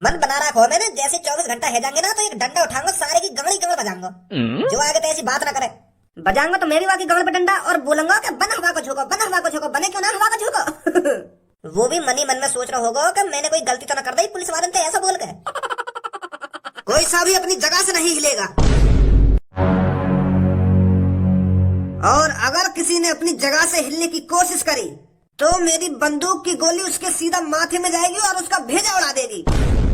मन बना रखा हो मैंने, जैसे 24 घंटा है जाएंगे ना तो एक डंडा उठाऊंगा, सारे की गंगड़ी गंगड़ बजाऊंगा। जो आगे तो ऐसी बात ना करे। बजाऊंगा तो मेरी वाकी गंगड़ पे डंडा और बोलूंगा कि बन हवा को झोंको, बन हवा को झोंको, बने क्यों ना हवा को झोंको। वो भी मनी मन में सोच रहा होगा कि मैंने कोई गलती तो ना कर दी पुलिस वाले ने ऐसा बोल के। कोई सा भी अपनी जगह से नहीं हिलेगा, और अगर किसी ने अपनी जगह से हिलने की कोशिश करी तो मेरी बंदूक की गोली उसके सीधा माथे में जाएगी और उसका भेजा उड़ा देगी।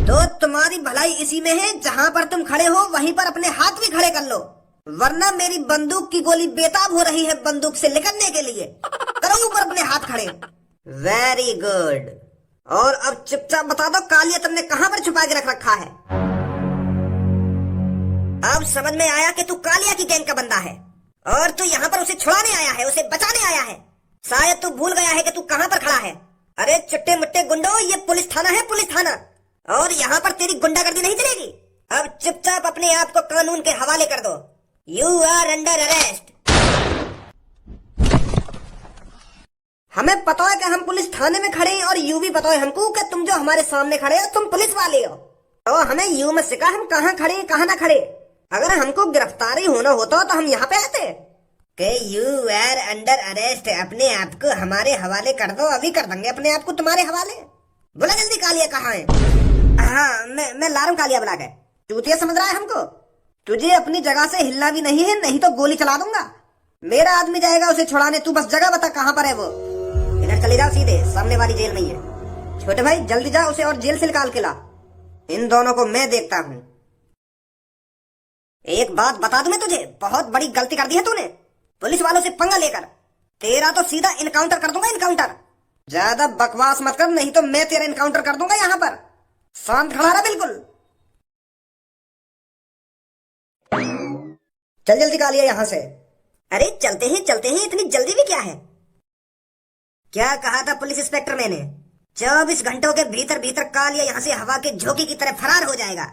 तो तुम्हारी भलाई इसी में है, जहाँ पर तुम खड़े हो वहीं पर अपने हाथ भी खड़े कर लो, वरना मेरी बंदूक की गोली बेताब हो रही है बंदूक से निकलने के लिए। करो ऊपर अपने हाथ खड़े। Very good. और अब चुपचाप बता दो कालिया तुमने कहाँ पर छुपा के रख रखा है। अब समझ में आया कि तू कालिया की गैंग का बंदा है और तू यहाँ पर उसे छुड़ाने आया है, उसे बचाने आया है। शायद तू भूल गया है कि तू कहाँ पर खड़ा है। अरे चुट्टे मुट्टे गुंडो, ये पुलिस थाना है, पुलिस थाना, और यहाँ पर तेरी गुंडागर्दी नहीं चलेगी। अब चुपचाप अपने आप को कानून के हवाले कर दो। You are under arrest. हमें पता है कि हम पुलिस थाने में खड़े हैं और यू भी पता है हमको कि तुम जो हमारे सामने खड़े हो तुम पुलिस वाले हो। तो हमें यू में सिखा हम कहाँ खड़े कहाँ ना खड़े। अगर हमको गिरफ्तारी होना होता तो हम यहाँ पे आते कि यू आर अंडर अरेस्ट। अपने आप को हमारे हवाले कर दो, अभी कर देंगे अपने आप को तुम्हारे हवाले। बोला जल्दी कालिया कहाँ है। हाँ मैं ला रहा हूँ कालिया बुला के। चूतिया समझ रहा है हमको। तुझे अपनी जगह से हिलना भी नहीं है, नहीं तो गोली चला दूंगा। मेरा आदमी जाएगा उसे छुड़ाने, तू बस जगह बता कहाँ पर है वो। इधर चले जाओ सीधे, सामने वाली जेल में ही है। छोटे भाई जल्दी जाओ उसे और जेल से निकाल के ला। इन दोनों को मैं देखता हूँ। एक बात बता दूं मैं तुझे, बहुत बड़ी गलती कर दी है तूने पुलिस वालों से पंगा लेकर। तेरा तो सीधा इनकाउंटर कर दूंगा, इनकाउंटर। ज्यादा बकवास मत कर, नहीं तो मैं तेरा इनकाउंटर कर दूंगा यहाँ पर। शांत खड़ा रहा बिल्कुल। चल जल्दी कालिया यहाँ से। अरे चलते हैं, इतनी जल्दी भी क्या है। क्या कहा था पुलिस इंस्पेक्टर मैंने, 24 घंटों के भीतर भीतर कालिया यहाँ से हवा के झोंके की तरह फरार हो जाएगा।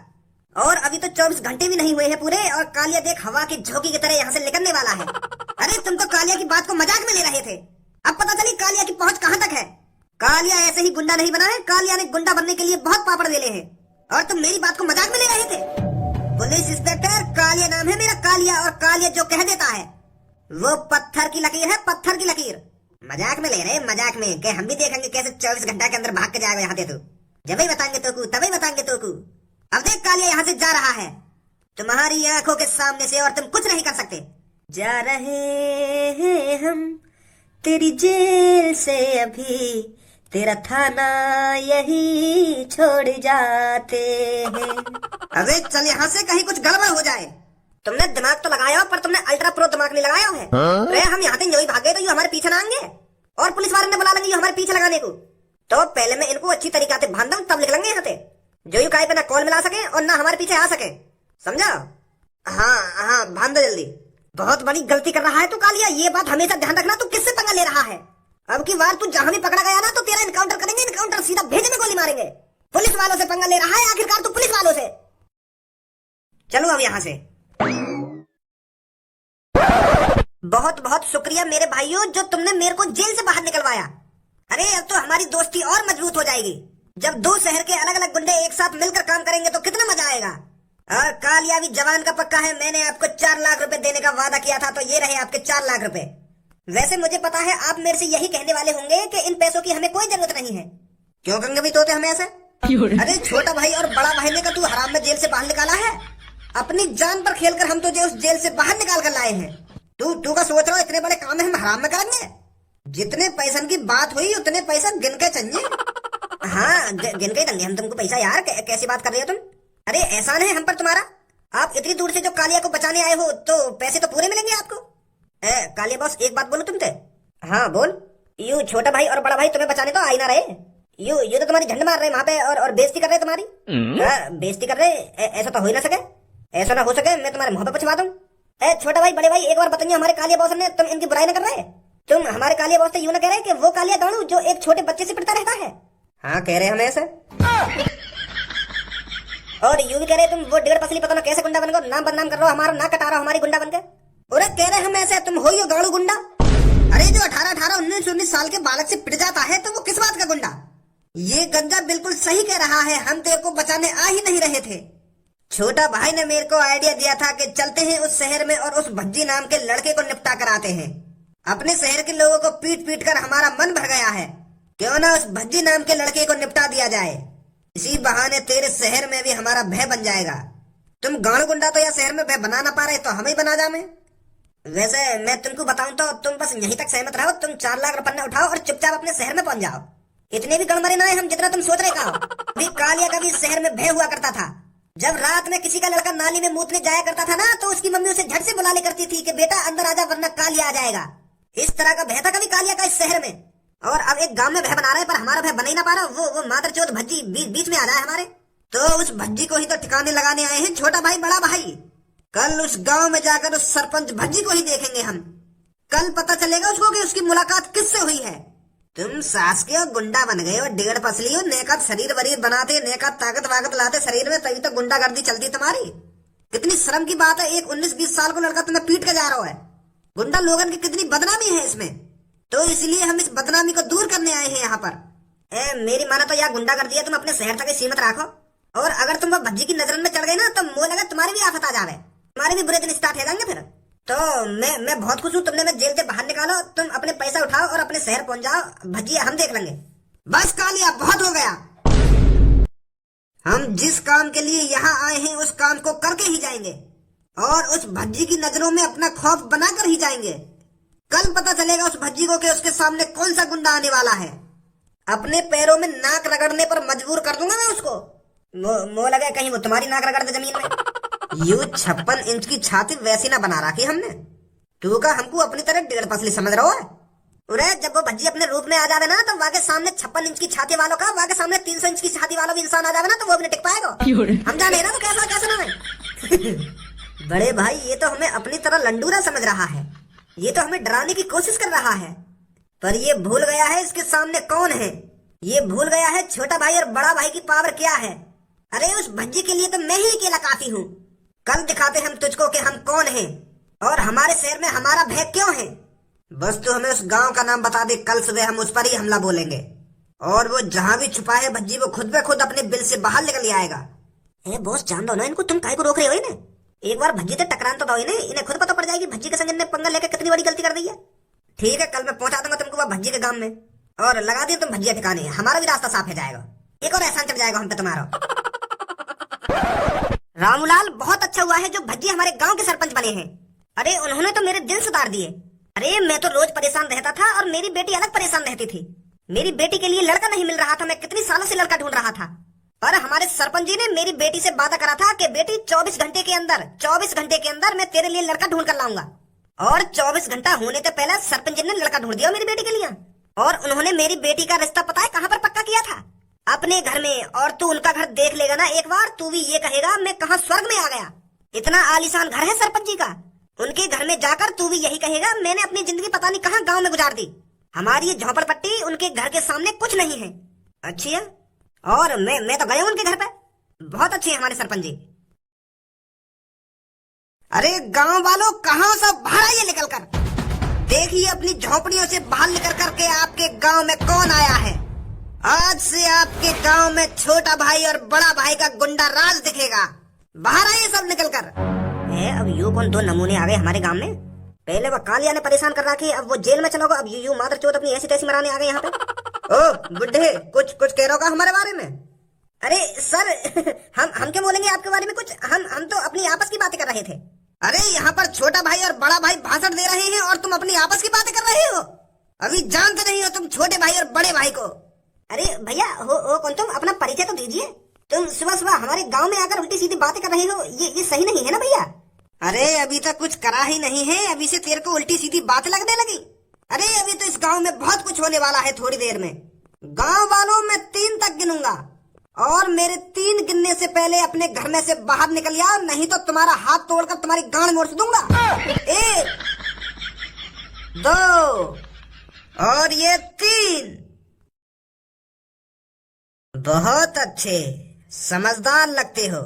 और अभी तो 24 घंटे भी नहीं हुए हैं पूरे और कालिया देख हवा के झोंके की तरह यहाँ से निकलने वाला है। अरे तुम तो कालिया की बात को मजाक में ले रहे थे, अब पता चली कालिया की पहुंच कहाँ तक है। कालिया ऐसे ही गुंडा नहीं बना है, कालिया ने गुंडा बनने के लिए बहुत पापड़ बेले हैं और तुम मेरी बात को मजाक में ले रहे थे। पुलिस इंस्पेक्टर, कालिया नाम है मेरा, कालिया, और कालिया जो कह देता है वो पत्थर की लकीर है, पत्थर की लकीर। मजाक में ले रहे, मजाक में, कि हम भी देखेंगे कैसे 24 घंटा के अंदर भाग के जाएगा यहाँ से तू। जब ही बताएंगे तो को, तभी बताएंगे तो को। अब देख कालिया यहाँ से जा रहा है तुम्हारी आंखों के सामने से और तुम कुछ नहीं कर सकते। जा रहे हैं हम तेरी जेल से अभी, तेरा थाना यही छोड़ जाते हैं। अबे चल यहाँ से, कहीं कुछ गड़बड़ हो जाए। तुमने दिमाग तो लगाया पर तुमने अल्ट्रा प्रो दिमाग नहीं लगाया है। अरे हम यहाँ से यूं भागे तो यूं हमारे पीछे ना आएंगे और पुलिस वाले ने बुला लेंगे यूं हमारे पीछे लगाने को। तो पहले मैं इनको अच्छी तरीका से बांध दूं तब निकलेंगे यहाँ से, जो यू काय पे ना कॉल मिला सके और ना हमारे पीछे आ सके, समझा। हाँ बांध दो जल्दी। बहुत बड़ी गलती कर रहा है तू कालिया, ये बात हमेशा ध्यान रखना। तू किससे पंगा ले रहा है। अब की बार तू जहां भी पकड़ा गया ना तो तेरा इनकाउंटर करेंगे, इनकाउंटर, सीधा भेजे में गोली मारेंगे। पुलिस वालों से पंगा ले रहा है आखिरकार तू, पुलिस वालों से। चलो अब यहाँ से। बहुत बहुत शुक्रिया मेरे भाइयों जो तुमने मेरे को जेल से बाहर निकलवाया। अरे अब तो हमारी दोस्ती और मजबूत हो जाएगी। जब दो शहर के अलग अलग गुंडे एक साथ मिलकर काम करेंगे तो कितना मजा आएगा। और कालिया भी जवान का पक्का है, मैंने आपको 4 लाख रुपए देने का वादा किया था तो ये रहे आपके 4 लाख रुपए। वैसे मुझे पता है आप मेरे से यही कहने वाले होंगे कि इन पैसों की हमें कोई जरूरत नहीं है। क्यों कहेंगे भी तोते हमें ऐसे। अरे छोटा भाई और बड़ा भाई ने का तू हराम में जेल से बाहर निकाला है। अपनी जान पर खेलकर हम तुझे उस जेल से बाहर निकाल कर लाए हैं। तू का सोच रहा है इतने बड़े काम है हम हराम में करेंगे। जितने पैसन की बात हुई उतने पैसा गिन के चाहिए। हाँ गिन के देंगे हम तुमको पैसा। यार कैसी बात कर रही हो तुम। अरे एहसान है हम पर तुम्हारा, आप इतनी दूर से जो कालिया को बचाने आए हो तो पैसे तो पूरे मिलेंगे आपको। कालिया बॉस एक बात बोलो तुमसे। हाँ बोल। यू छोटा भाई और बड़ा भाई तुम्हें बचाने तो आई ना रहे। यू तो तुम्हारी झंड मार रहे वहाँ पे और बेइज्जती कर रहे तुम्हारी। बेइज्जती कर रहे, ऐसा तो हो ही ना सके। ऐसा ना हो सके मैं तुम्हारे मुंह पे पछवा दूं। छोटा भाई बड़े भाई एक बार बताइए हमारे कालिया बॉस ने तुम इनकी बुराई न कर रहे। तुम हमारे कालिया बॉस से यूं ना कह रहे कि वो कालिया गाड़ू जो एक छोटे बच्चे से पिटता रहता है। हाँ कह रहे हमें ऐसे। और यूं भी कह रहे तुम वो डिगड़ पसली पता ना कैसे गुंडा बन गए, नाम बदनाम कर रहे हो हमारा, ना कटा रहा हमारी गुंडा बनके। और कह रहे हम ऐसे तुम हो ही गाड़ू गुंडा। अरे जो 18, 19 साल के बालक से पिट जाता है तो वो किस बात का गुंडा। ये गंजा बिल्कुल सही कह रहा है, हम तेरे को बचाने आ ही नहीं रहे थे। छोटा भाई ने मेरे को आइडिया दिया था कि चलते हैं उस शहर में और उस भज्जी नाम के लड़के को निपटा कर आते हैं। अपने शहर के लोगों को पीट पीट कर हमारा मन भर गया है, क्यों ना उस भज्जी नाम के लड़के को निपटा दिया जाए। इसी बहाने तेरे शहर में भी हमारा भय बन जाएगा। तुम गांव गुंडा तो या शहर में भय बना ना पा रहे तो हमें ही बना जामे। वैसे मैं तुमको बताऊं तो तुम बस यहीं तक सहमत रहो। तुम 4 लाख रुपये उठाओ और चुपचाप अपने शहर में पहुंच जाओ। इतने भी गड़बड़े ना है हम जितना तुम सोच रहे का। भी कालिया का भी शहर में भय हुआ करता था। जब रात में किसी का लड़का नाली में मूतने जाया करता था ना, तो उसकी मम्मी उसे झट से बुला ले करती थी कि बेटा अंदर आजा वरना कालिया आ जाएगा। इस तरह का भय था कभी कालिया का इस शहर में। और अब एक गांव में भय बना रहे पर हमारा भय बना ही ना पा रहा। वो मादरचोद भज्जी बीच में आ जाए हमारे। तो उस भज्जी को ही तो ठिकाने लगाने आए हैं छोटा भाई बड़ा भाई। कल उस गांव में जाकर उस सरपंच भज्जी को ही देखेंगे हम। कल पता चलेगा उसको कि उसकी मुलाकात किससे हुई है। तुम सास के और गुंडा बन गए हो, 1.5 पसली हो, नेका शरीर वरीर बनाते, नेका ताकत वाकत लाते शरीर में, तभी तो गुंडागर्दी चलती तुम्हारी। कितनी शर्म की बात है, एक 19-20 साल को लड़का तुम्हें पीट के जा रहा है। गुंडा लोगन की कितनी बदनामी है इसमें। तो इसलिए हम इस बदनामी को दूर करने आए हैं यहाँ पर। मेरी माना तो यह गुंडागर्दी है, तुम अपने शहर तक सीमित रखो। और अगर तुम भज्जी की नजर में चढ़ गए ना तो मुझे लगा तुम्हारी भी आफत आ जावे, तुम्हारे भी बुरे दिन स्टार्ट हो जाएंगे फिर। तो मैं बहुत खुश हूँ तुमने मैं जेल से बाहर निकालो। तुम अपने पैसा उठाओ और अपने शहर पहुंच जाओ। भज्जी हम देख लेंगे। बस कालिया बहुत हो गया। हम जिस काम के लिए यहाँ आए हैं उस काम को करके ही जाएंगे और उस भज्जी की नजरों में अपना खौफ बनाकर ही जाएंगे। कल पता चलेगा उस भज्जी को कि उसके सामने कौन सा गुंडा आने वाला है। अपने पैरों में नाक रगड़ने पर मजबूर कर दूंगा मैं उसको। मो लगा कहीं वो तुम्हारी नाक रगड़ दे जमीन में। यू 56 इंच की छाती वैसी ना बना रखी हमने। तू का हमको अपनी तरह 1.5 पसली समझ रहा है। अरे जब वो भज्जी अपने रूप में आ जावे ना तो वाके सामने 56 इंच की छाती वालों का, वाके सामने 300 इंच की छाती वालों भी इंसान आ जावे ना तो वो भी नहीं टिक पाएगा। हम जाने ना तो कैसा ना है। बड़े भाई ये तो हमें अपनी तरह लंडूरा समझ रहा है। ये तो हमें डराने की कोशिश कर रहा है, पर ये भूल गया है इसके सामने कौन है। ये भूल गया है छोटा भाई और बड़ा भाई की पावर क्या है। अरे उस भज्जी के लिए तो मैं ही अकेला काफी हूँ। कल दिखाते हम तुझको कि हम कौन हैं और हमारे शहर में हमारा भय क्यों है। बस तू हमें उस गांव का नाम बता दे, कल सुबह हम उस पर ही हमला बोलेंगे और वो जहां भी छुपा है भज्जी वो खुद ब खुद अपने बिल से बाहर निकल आएगा। बॉस जान दो ना इनको, तुम काहे को रोक रहे हो इन्हें। एक बार भज्जी से टकरान तो दो इन्हें खुद पता पड़ जाएगी भज्जी के संग ने पंगा लेकर कितनी बड़ी गलती कर दी है। ठीक है कल मैं पहुंचा दूंगा तुमको वह भज्जी के गांव में और लगा दिए तुम भज्जी ठिकाने, हमारा भी रास्ता साफ हो जाएगा। एक और एहसान चढ़ जाएगा हम पे तुम्हारा। रामूलाल बहुत अच्छा हुआ है जो भज्जी हमारे गांव के सरपंच बने हैं। अरे उन्होंने तो मेरे दिल सुधार दिए। अरे मैं तो रोज परेशान रहता था और मेरी बेटी अलग परेशान रहती थी। मेरी बेटी के लिए लड़का नहीं मिल रहा था, मैं कितनी सालों से लड़का ढूंढ रहा था। और हमारे सरपंच जी ने मेरी बेटी से वादा करा था कि बेटी 24 घंटे के अंदर मैं तेरे लिए लड़का ढूंढ कर लाऊंगा। और 24 घंटा होने से पहले सरपंच जी ने लड़का ढूंढ दिया मेरी बेटी के लिए। और उन्होंने मेरी बेटी का रिश्ता पता है कहाँ पर पक्का किया था? अपने घर में। और तू उनका घर देख लेगा ना एक बार, तू भी ये कहेगा मैं कहाँ स्वर्ग में आ गया। इतना आलीशान घर है सरपंच जी का। उनके घर में जाकर तू भी यही कहेगा मैंने अपनी जिंदगी पता नहीं कहाँ गाँव में गुजार दी। हमारी ये झोपड़पट्टी उनके घर के सामने कुछ नहीं है। अच्छी है। और मैं तो गया हूँ उनके घर पे, बहुत अच्छे हैं हमारे सरपंच जी। अरे गांव वालों कहाँ सब बाहर आइए निकल कर। देखिए अपनी झोपड़ियों से बाहर निकल करके आपके गांव में कौन आया है। आज से आपके गांव में छोटा भाई और बड़ा भाई का गुंडा राज दिखेगा। बाहर आइए सब निकल कर। अब यू कौन 2 नमूने आ गए हमारे गांव में। पहले वो कालिया ने परेशान कर रखी, अब वो जेल में चलोगा, अब यू मादरचोद अपनी ऐसी तैसी मराने आ गए यहाँ पे। ओ बुड्ढे कुछ कह रहा हमारे बारे में। अरे सर हम क्या बोलेंगे आपके बारे में कुछ। हम तो अपनी आपस की बातें कर रहे थे। अरे यहाँ पर छोटा भाई और बड़ा भाई भाषण दे रहे हैं और तुम अपनी आपस की बातें कर रहे हो। अभी जानते नहीं हो तुम छोटे भाई और बड़े भाई को। अरे भैया हो कौन तुम, अपना परिचय तो दीजिए। तुम सुबह सुबह हमारे गांव में आकर उल्टी सीधी बातें कर रहे हो, ये सही नहीं है ना भैया। अरे अभी तक कुछ करा ही नहीं है, अभी से तेरे को उल्टी सीधी बातें लगने लगी। अरे अभी तो इस गांव में बहुत कुछ होने वाला है थोड़ी देर में। गांव वालों मैं 3 तक गिनूंगा और मेरे 3 गिनने से पहले अपने घर में से बाहर निकल जाओ, नहीं तो तुम्हारा हाथ तोड़कर तुम्हारी गांड मोड़ दूंगा। 1 2 और ये 3। बहुत अच्छे, समझदार लगते हो।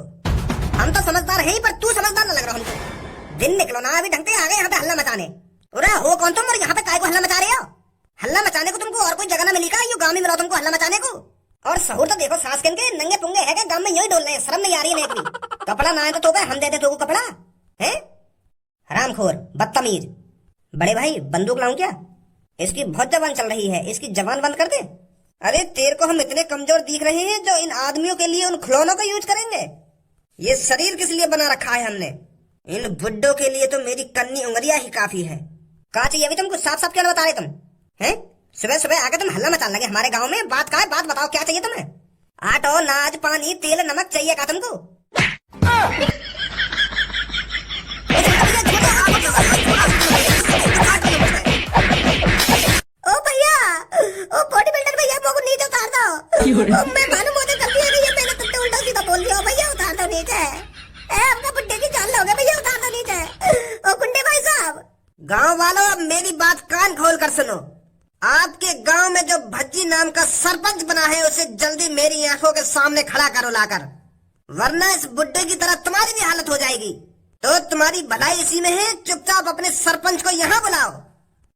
हम तो समझदार है ही पर तू समझदार न लग रहा हमको। दिन निकलो ना अभी ढंग से, आ गए यहाँ पे हल्ला मचाने। अरे हो कौन तुम और यहाँ पे काय को हल्ला मचा रहे हो? हल्ला मचाने को तुमको और कोई जगह ना मिली का? यू गाँव में मिला तुमको हल्ला मचाने को। और सहूर तो देखो सास के नंगे पुंगे है, गांव में यूं ही डोल रहे हैं, शर्म नहीं आ रही है एक भी। कपड़ा ना है तो तोबे हम दे दे तो कपड़ा है। हरामखोर बदतमीज। बड़े भाई बंदूक लाऊं क्या? इसकी बहुत जबान चल रही है, इसकी जबान बंद कर दे। अरे तेरे को हम इतने कमजोर दिख रहे हैं जो इन आदमियों के लिए उन खिलौनों का यूज करेंगे? ये शरीर किस लिए बना रखा है हमने? इन बुड्ढों के लिए तो मेरी कन्नी उंगलियां ही काफी है। कहा चाहिए अभी तुमको साफ साफ क्या बता रहे तुम हैं? सुबह सुबह आके तुम हल्ला मचा लगे हमारे गांव में। बात का है, बात बताओ क्या चाहिए तुम्हें? आटो नाज पानी तेल नमक चाहिए का तुमको? ओ भैया, ओ बॉडी बिल्डर भैया मुझको नीचे उतार दो। मैं मालूम होते गलती है ये मैंने तुमसे उल्टा सीधा बोल दिया। भैया उतार दो नीचे। आपका बुड्ढे की जान लोगे भैया, उतार दो नीचे। ओ गुंडे भाई साहब। गांव वालों अब मेरी बात कान खोल कर सुनो। आपके गांव में जो भज्जी नाम का सरपंच बना है उसे जल्दी मेरी आंखों के सामने खड़ा करो लाकर, वरना इस बुड्ढे की तरह तुम्हारी भी हालत हो जाएगी। तो तुम्हारी भलाई इसी में है, चुपचाप अपने सरपंच को यहाँ बुलाओ।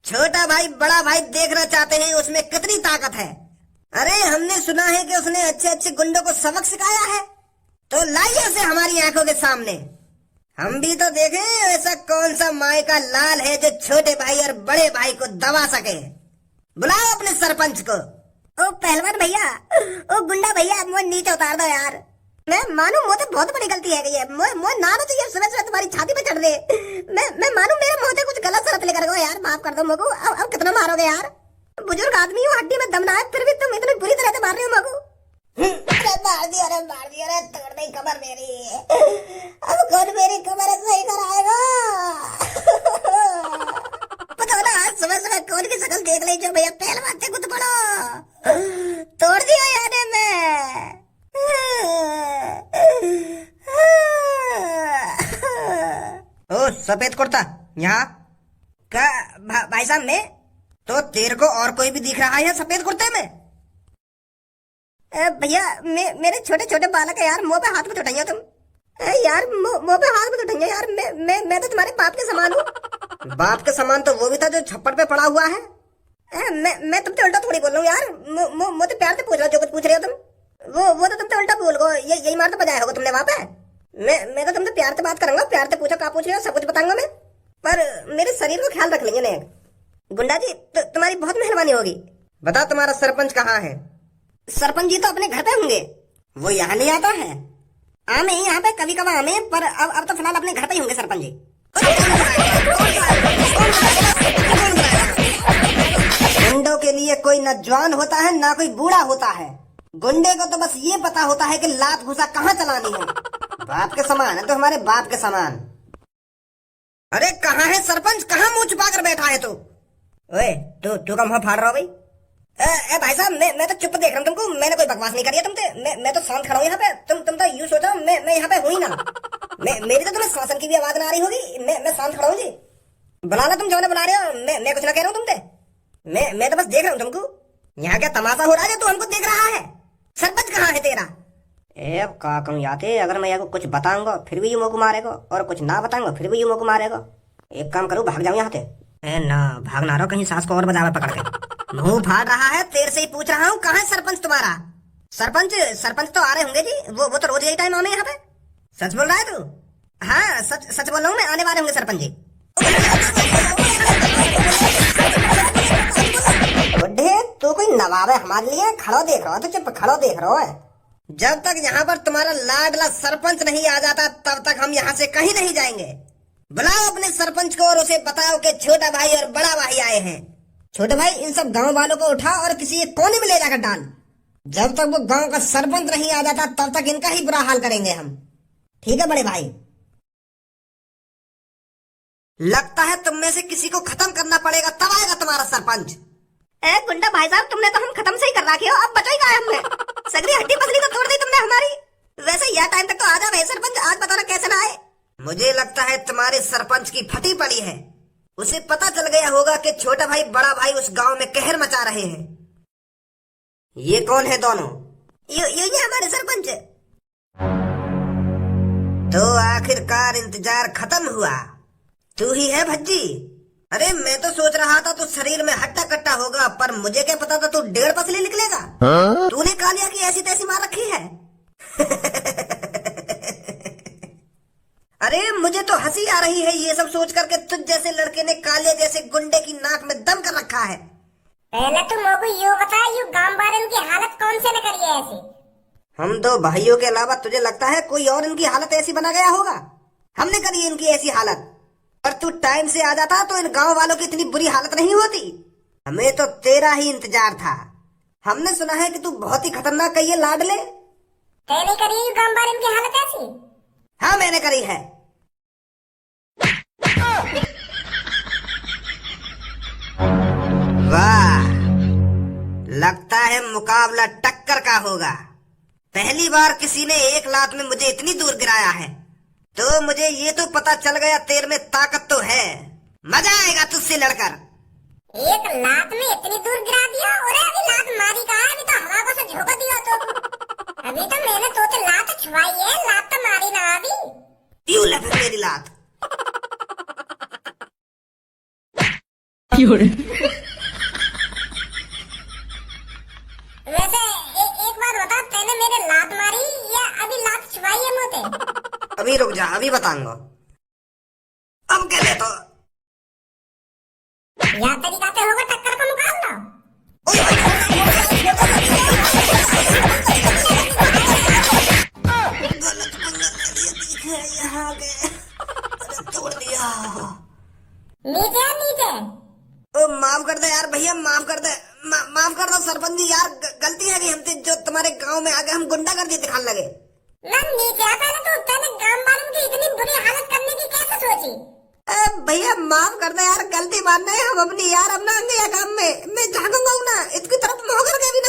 छोटा भाई बड़ा भाई देखना चाहते हैं उसमें कितनी ताकत है। अरे हमने सुना है कि उसने अच्छे अच्छे गुंडों को सबक सिखाया है, तो लाइए उसे हमारी आंखों के सामने। हम भी तो देखें ऐसा कौन सा माय का लाल है जो छोटे भाई और बड़े भाई को दबा सके। बुलाओ अपने सरपंच को। ओ पहलवान भैया, ओ गुंडा भैया, मुझे नीचे उतार दो यार। मैं मानू मुझे बहुत बड़ी गलती है ये, मुझे नाना चाहिए सुबह सुबह तुम्हारी छाती पे चढ़ दे। मैं मानू मेरे मुंह से कुछ गलत शरत लेकर गए यार, माफ कर दो मुझको। अब कितना मारोगे यार? बुजुर्ग आदमी हो, हड्डी में दम ना है, फिर भी तुम इतनी बुरी तरह से मार रहे हो मुझको। अरे मार दिया रे, तोड़ दी कमर मेरी। अब कौन मेरी कमर सही कराएगा? पता ना आज सुबह सुबह कौन की शक्ल देख ली जो भैया पहलवान से कुछ पड़ो तोड़ दिया यार मैं। ओ सफेद कुर्ता यहाँ का भाई साहब में तो तेरे को और कोई भी दिख रहा है सफेद कुर्ते में? भैया मेरे छोटे छोटे बालक है यार, मुंह पे हाथ में उठाइए तुम यार, मुंह पे हाथ में उठाइए यार। मैं तो तुम्हारे बाप के समान हूँ। बाप के समान तो वो भी था जो छप्पड़ पे पड़ा हुआ है। मैं तुमसे उल्टा थोड़ी बोल रहा हूँ यार, मुझे प्यार से पूछ रहा हो जो कुछ पूछ रहे हो तुम। वो तो तुमसे उल्टा बोल गो, यही मार तो बजाया होगा तुमने वहाँ पे। मैं तो तुमसे प्यार से बात करूंगा, प्यार से पूछो क्या पूछ रहे हो, सब कुछ बताऊंगा मैं, पर मेरे शरीर को ख्याल रख लेंगे ना। गुंडा जी तुम्हारी बहुत मेहरबानी होगी। बता तुम्हारा सरपंच कहाँ है? सरपंच जी तो अपने घर पे होंगे, वो यहाँ नहीं आता है। आमे यहाँ पे कभी कभार आमे, पर अब तो फिलहाल अपने घर पे ही होंगे सरपंच जी। गुंडों के लिए कोई न जवान होता है ना कोई बूढ़ा होता है। गुंडे को तो बस ये पता होता है कि लात घुसा कहाँ चलानी है। बाप के समान है तो हमारे बाप के समान। अरे कहाँ है सरपंच, कहाँ मुंह छुपा कर बैठा है तू? ओए तू का मुंह फाड़ रहा हो भाई? ए भाई साहब मैं तो चुप देख रहा हूँ तुमको, मैंने कोई बकवास नहीं करी है तुमसे। मैं तो शांत खड़ा हूँ यहाँ पे। तुम तो यूं सोचो मैं यहाँ पे हूँ ही ना। मेरी तो तुम्हें शासन की भी आवाज ना आ रही होगी। मैं शांत खड़ा हूँ जी। बुला लो तुम जो बुला रहे हो, मैं कुछ ना कह रहा हूँ तुमसे। मैं तो बस देख रहा हूँ तुमको। यहाँ क्या तमाशा हो रहा है जो तू हमको देख रहा है? सरपंच कहाँ है तेरा? अब का कहूँ याते, अगर मैं को कुछ बताऊंगा फिर भी यू मुँह मारेगा, और कुछ ना बताऊंगा फिर भी यू मुँह मारेगा। एक काम करूँ भाग जाऊँ यहाँ से। ना भाग ना रहो, कहीं सास को और बजावे पकड़ के। मुंह फाड़ रहा है, तेरे से ही पूछ रहा हूँ कहाँ है सरपंच तुम्हारा? सरपंच तो आ रहे होंगे जी, वो तो रोज यही टाइम आने यहाँ पे। सच बोल रहा है तू? हाँ सच बोल रहा हूँ मैं, आने वाले होंगे सरपंच जी। बुड्ढे तू कोई नवाब है हमारे लिए? खड़ो देख रहा हो तो चुप खड़ो देख रहा है। जब तक यहाँ पर तुम्हारा लाडला सरपंच नहीं आ जाता तब तक हम यहाँ से कहीं नहीं जाएंगे। बुलाओ अपने सरपंच को और उसे बताओ कि छोटा भाई और बड़ा भाई आए हैं। छोटे भाई इन सब गांव वालों को उठा और किसी एक कोने में ले जाकर डाल। जब तक वो गांव का सरपंच नहीं आ जाता तब तक इनका ही बुरा हाल करेंगे हम। ठीक है बड़े भाई? लगता है तुम में से किसी को खत्म करना पड़ेगा, तब आएगा तुम्हारा सरपंच। गुंडा भाई साहब तुमने तो हम खत्म से ही कर रखे हो, अब बचा ही कहा हमने। सगरी हड्डी पसली तो तोड़ दी तुमने हमारी। वैसे यह टाइम तक तो आ जा भाई सरपंच, आज बताओ ना कैसे ना आए। मुझे लगता है तुम्हारे सरपंच की फटी पड़ी है। उसे पता चल गया होगा कि छोटा भाई बड़ा भाई उस गांव में कहर मचा रहे हैं। ये कौन है दोनों? ये हमारे सरपंच। तो आखिरकार इंतजार खत्म हुआ। तू ही है भज्जी? अरे मैं तो सोच रहा था तू शरीर में हट्टा कट्टा होगा, पर मुझे क्या पता था तू 1.5 पसली निकलेगा। तूने कालिया की ऐसी तैसी मार रखी है। अरे मुझे तो हंसी आ रही है ये सब सोच करके तुझ जैसे लड़के ने कालिया जैसे गुंडे की नाक में दम कर रखा है। पहले तुम मोको यो बता, यू गांव वाले की हालत कौन से न करी है ऐसी? हम दो भाइयों के अलावा तुझे लगता है कोई और इनकी हालत ऐसी बना गया होगा? हमने करी इनकी ऐसी हालत। पर तू टाइम से आ जाता तो इन गांव वालों की इतनी बुरी हालत नहीं होती। हमें तो तेरा ही इंतजार था। हमने सुना है कि तू बहुत ही खतरनाक कही है लाडले। तेने करी यू गांव वाले की हालत ऐसी? हाँ मैंने करी है। वाह, लगता है मुकाबला टक्कर का होगा। पहली बार किसी ने एक लात में मुझे इतनी दूर गिराया है, तो मुझे ये तो पता चल गया तेरे में ताकत तो है। मजा आएगा तुझसे लड़कर। एक लात में इतनी दूर गिरा दिया? और अभी लात मारी कहा है? अभी तो हवा को से झोंक दिया तो। अभी तो मैंने तो लात छुआई है, लात तो मारी ना अभी। यूं ले फिर मेरी लात। वैसे एक बात बता, तेने मेरे लात मारी या अभी लात छुआई है मुझे? अभी रुक जा, अभी बताऊंगा। अब कह ले तो या तरीका से होगा टक्कर का मुकाबला। गलत पंगा ले लिया, दिखे यहाँ आ गए। अरे तोड़ दिया। नीचे नीचे। ओ माफ कर दे यार भैया, माफ कर दे। माफ कर दो सरपंच जी यार, गलती है कि हमसे जो तुम्हारे गांव में आके हम गुंडागर्दी दिखाने लगे। ना नीचे आ, पहले तो तेने गांव वालों की इतनी बुरी हालत करने की कैसे सोची? भैया माफ कर दे यार, गलती मानना है हम अपनी यार, अपना अंगे या काम में मैं झांकूंगा ना इसकी तरफ मुंह करके भी